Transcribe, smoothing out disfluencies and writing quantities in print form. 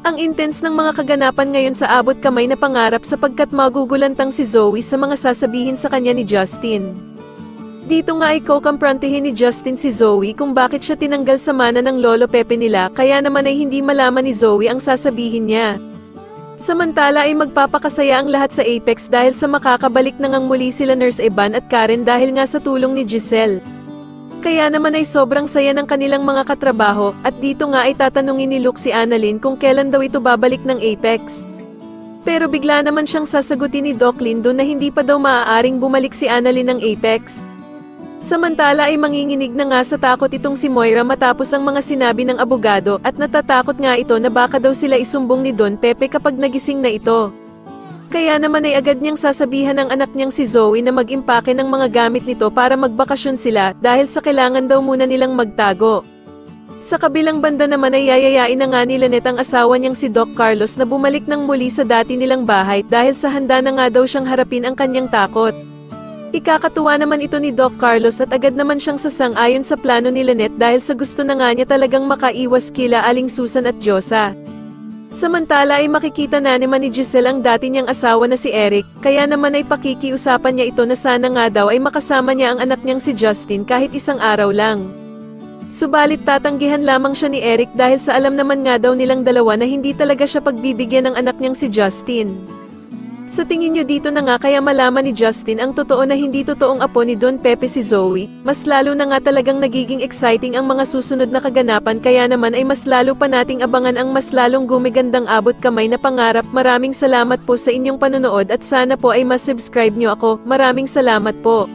Ang intense ng mga kaganapan ngayon sa abot kamay na pangarap sapagkat magugulantang si Zoe sa mga sasabihin sa kanya ni Justin. Dito nga ay kukumprontihin ni Justin si Zoe kung bakit siya tinanggal sa mana ng lolo Pepe nila kaya naman ay hindi malaman ni Zoe ang sasabihin niya. Samantala ay magpapakasaya ang lahat sa Apex dahil sa makakabalik na ngang muli sila Nurse Evan at Karen dahil nga sa tulong ni Giselle. Kaya naman ay sobrang saya ng kanilang mga katrabaho, at dito nga ay tatanungin ni Luke si Annalyn kung kailan daw ito babalik ng Apex. Pero bigla naman siyang sasagutin ni Doc Lindo na hindi pa daw maaaring bumalik si Annalyn ng Apex. Samantala ay manginginig na nga sa takot itong si Moira matapos ang mga sinabi ng abogado at natatakot nga ito na baka daw sila isumbong ni Don Pepe kapag nagising na ito. Kaya naman ay agad niyang sasabihan ng anak niyang si Zoe na mag-impake ng mga gamit nito para magbakasyon sila dahil sa kailangan daw muna nilang magtago. Sa kabilang banda naman ay yayayain na nga ni Lynette ang asawa niyang si Doc Carlos na bumalik ng muli sa dati nilang bahay dahil sa handa na nga daw siyang harapin ang kanyang takot. Ikakatuwa naman ito ni Doc Carlos at agad naman siyang sasang-ayon sa plano ni Lynette dahil sa gusto na nga niya talagang makaiwas kila Aling Susan at Diyosa. Samantala ay makikita na naman ni Giselle ang dati niyang asawa na si Eric, kaya naman ay pakikiusapan niya ito na sana nga daw ay makasama niya ang anak niyang si Justin kahit isang araw lang. Subalit tatanggihan lamang siya ni Eric dahil sa alam naman nga daw nilang dalawa na hindi talaga siya pagbibigyan ng anak niyang si Justin. Sa tingin niyo dito na nga kaya malaman ni Justin ang totoo na hindi totoong apo ni Don Pepe si Zoe, mas lalo na nga talagang nagiging exciting ang mga susunod na kaganapan kaya naman ay mas lalo pa nating abangan ang mas lalong gumigandang abot kamay na pangarap. Maraming salamat po sa inyong panonood at sana po ay mas subscribe niyo ako. Maraming salamat po.